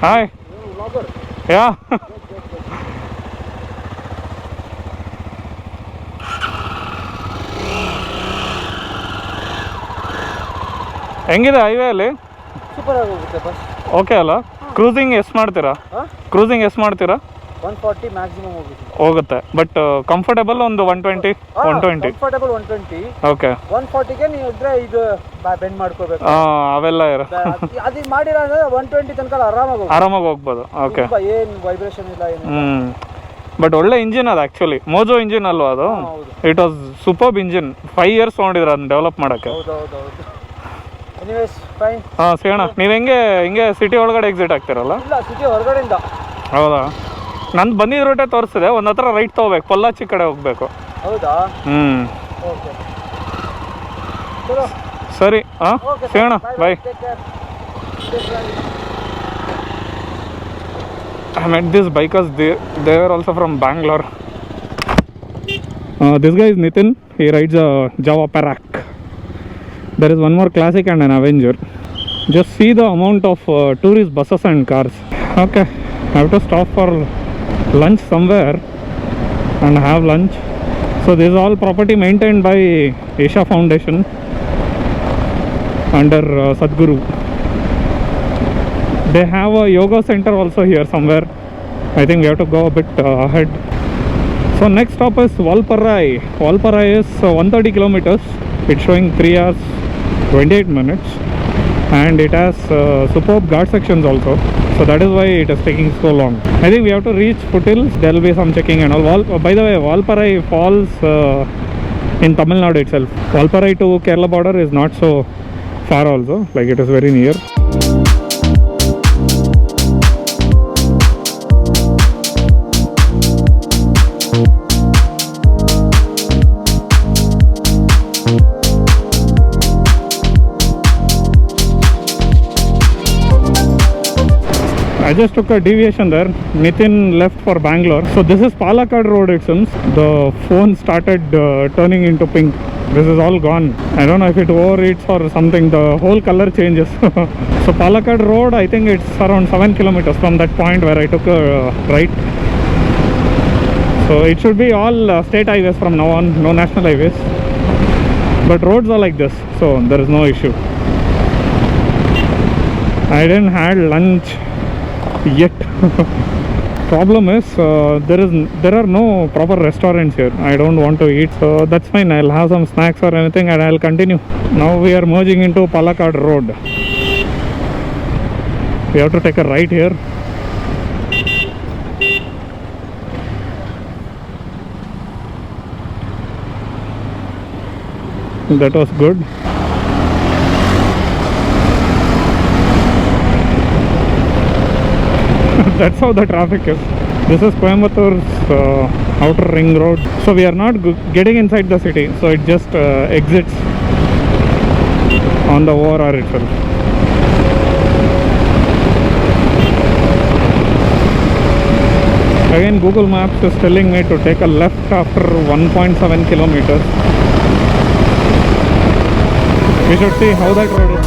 Hi. Yeah. ಹೆಂಗಿದೆ highway ಅಲ್ಲಿ? Super ಆಗಿ ಹೋಗುತ್ತೆ ಬಸ್. ಓಕೆ ಅಲ್ಲ? ಕ್ರೂಸಿಂಗ್ ಎಷ್ಟು ಮಾಡ್ತೀರಾ? 140 ಮ್ಯಾಕ್ಸಿಮಮ್ ಹೋಗುತ್ತೆ. ಬಟ್ ಕಂಫರ್ಟಬಲ್ ಒಂದು 120. ಕಂಫರ್ಟಬಲ್ 120. ಓಕೆ. 140ಗೆ ನೀವು ಇದ್ರೆ ಇದು ಬೆಂಡ್ ಮಾಡ್ಕೋಬೇಕು. ಅವೆಲ್ಲ ಇರುತ್ತೆ. ಅದು ಮಾಡಿರೋ 120 ತನಕ ಆರಾಮಾಗಿ ಹೋಗ್ಬೋದು. ಓಕೆ. ಏನು ವೈಬ್ರೇಷನ್ ಇಲ್ಲ ಏನು. ಬಟ್ ಒಳ್ಳೆ ಇಂಜಿನ್ ಅದು ಆ್ಯಕ್ಚುಲಿ. ಮೋಜೋ ಇಂಜಿನ್ ಅಲ್ವಾ ಅದು? It was superb engine. 5 years ತೊಗೊಂಡಿದ್ರು ಅದನ್ನ ಡೆವಲಪ್ ಮಾಡೋಕ್ಕೆ. ಸಿಗೋಣ. ನೀವು ಹಿಂಗೆ ಸಿಟಿ ಒಳಗಡೆ ಎಕ್ಸಿಟ್ ಆಗ್ತಿರಲ್ಲ? ಇಲ್ಲ, ಸಿಟಿ ಹೊರಗಡೆಯಿಂದ. ಹೌದಾ? ನಂದು ಬಂದಿದ್ದ ರೂಟೇ ತೋರಿಸಿದೆ. ಒಂದು ಹತ್ರ ರೈಟ್ ತೊಗೋಬೇಕು, ಪೊಲ್ಲಾಚಿ ಕಡೆ ಹೋಗ್ಬೇಕು. ಹೌದಾ? ಓಕೆ ಸರಿ. ಸಿಗೋಣ. ಬಾಯ್. I met these bikers. They were also from Bangalore. This guy is Nitin. He rides a Java Parak. There is one more Classic and an Avenger. Just see the amount of tourist buses and cars. Okay, I have to stop for lunch somewhere and have lunch. So this is all property maintained by Isha Foundation under Sadhguru. They have a yoga center also here somewhere. I think we have to go a bit ahead. So next stop is Valparai. Valparai is 130 kilometers. It's showing 3 hours 28 minutes, and it has superb guard sections also. So that is why it is taking so long. I think we have to reach foothills. There will be some checking and all. By the way, Valparai falls in Tamil Nadu itself. Valparai to Kerala border is not so far also. Like, it is very near. I just took a deviation there. Nitin left for Bangalore. So this is Palakkad road, it seems. The phone started turning into pink. This is all gone. I don't know if it overheats or something. The whole color changes. So Palakkad road, I think it's around 7 kilometers from that point where I took a right. So it should be all state highways from now on, no national highways. But roads are like this, so there is no issue. I didn't had lunch yet. Problem is there are no proper restaurants here. I don't want to eat, so that's fine. I'll have some snacks or anything and I'll continue. Now we are merging into Palakkad road. We have to take a right here. That was good. That's how the traffic is. This is Coimbator's outer ring road. So we are not getting inside the city. So it just exits on the ORR itself. Again, Google Maps is telling me to take a left after 1.7 kilometers. We should see how that road is.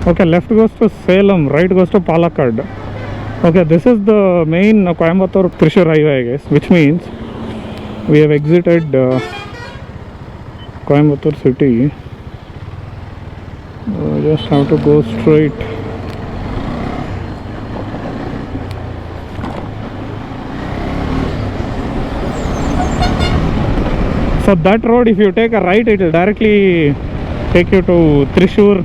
Okay, left goes to Salem, right goes to Palakkad. Okay, this is the main Coimbatore-Thrissur highway, I guess, which means we have exited Coimbatore city. Just have to go straight. So that road, if you take a right, it will directly take you to Thrissur,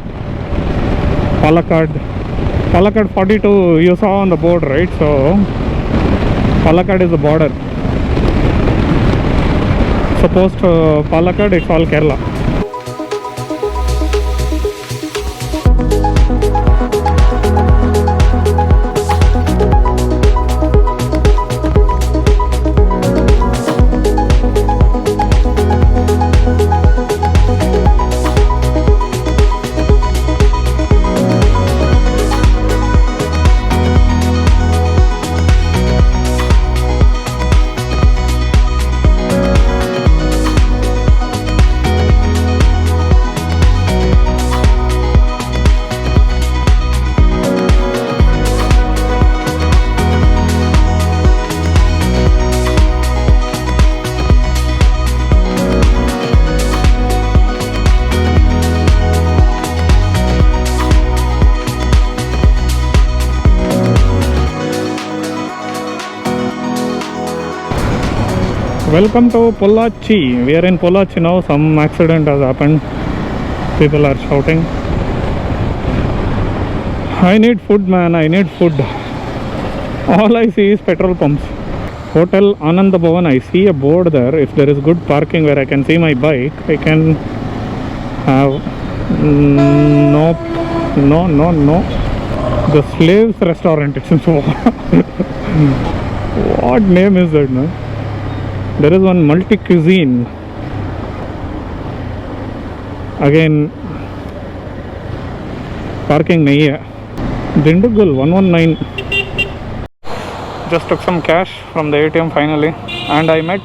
Palakkad 42 you saw on the board, right? So Palakkad is the border. So post Palakkad it's all Kerala. Welcome to Pollachi. We are in Pollachi now. Some accident has happened. People are shouting. I need food, man. I need food. All I see is petrol pumps. Hotel Anand Bhavan. I see a board there. If there is good parking where I can see my bike, I can have. Nope. No. The Slaves Restaurant. It's in What name is that, man? There is one multi-cuisine. Again, parking nahi hai. Dindigul 119. Just took some cash from the ATM finally, and I met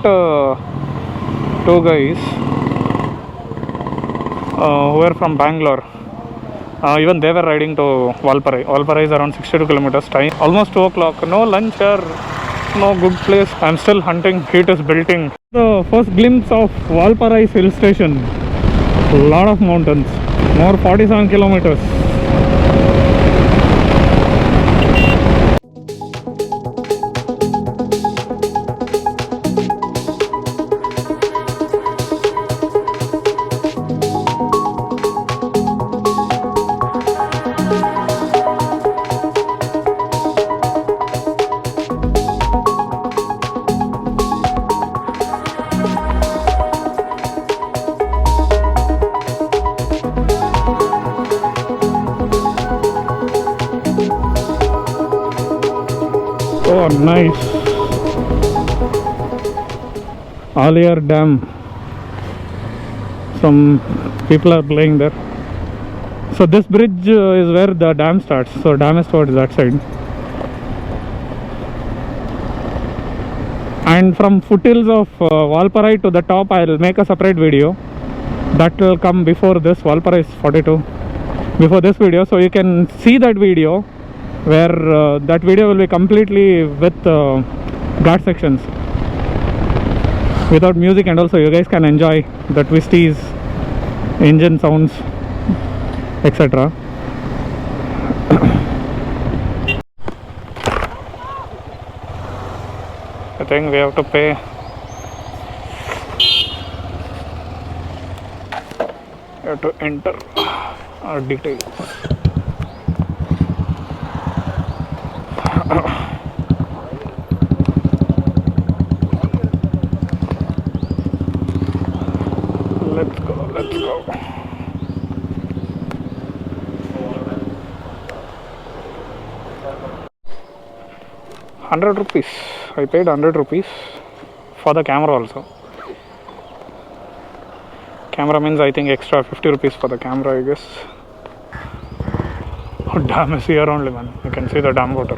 two guys who were from Bangalore. Even they were riding to Valparai. Valparai is around 62 kilometers. Time almost 2 o'clock. No lunch here. No good place. I'm still hunting. Heat is building. The first glimpse of Valparai hill station. A lot of mountains. More 47 kilometers. Oh, nice. Aliar Dam. Some people are playing there. So this bridge is where the dam starts. So dam is towards that side. And from foothills of Valparai to the top, I'll make a separate video. That will come before this. Valparai is 42. Before this video. So you can see that video, where that video will be completely with guard sections without music, and also you guys can enjoy the twisties, engine sounds, etc. I think we have to pay. We have to enter our details. Let's go. 100 rupees. I paid 100 rupees for the camera also. Camera means I think extra 50 rupees for the camera, I guess. Oh, dam is here only, man. You can see the dam water.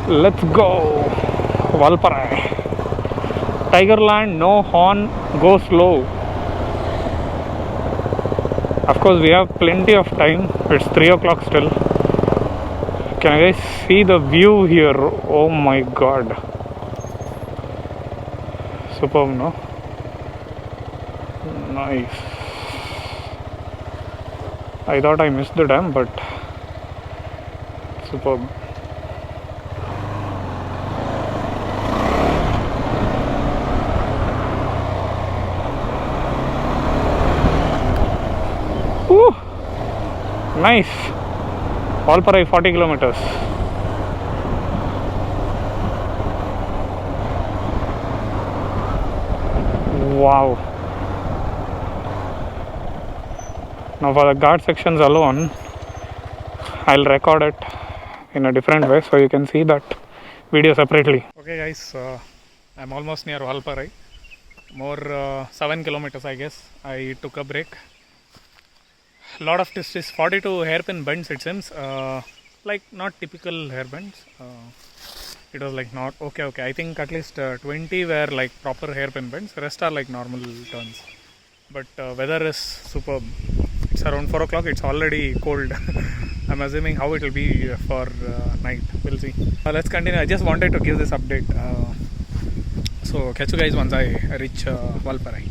Let's go. Valparai. Tigerland, no horn, go slow. Of course, we have plenty of time. It's 3 o'clock still. Can you guys see the view here? Oh my god. Superb, no? Nice. I thought I missed the dam, but superb. Woo! Nice. Valparai 40 kilometers. Wow. Now for the guard sections alone, I'll record it in a different way so you can see that video separately. Okay guys, I'm almost near Valparai. More 7 kilometers I guess. I took a break. Lot of twists, 42 hairpin bends it seems. Like not typical hair bends. It was like not okay. I think at least 20 were like proper hairpin bends. Rest are like normal turns. But weather is superb. It's around 4 o'clock. It's already cold. I'm assuming how it will be for night. We'll see. Let's continue. I just wanted to give this update. So catch you guys once I reach Valparai.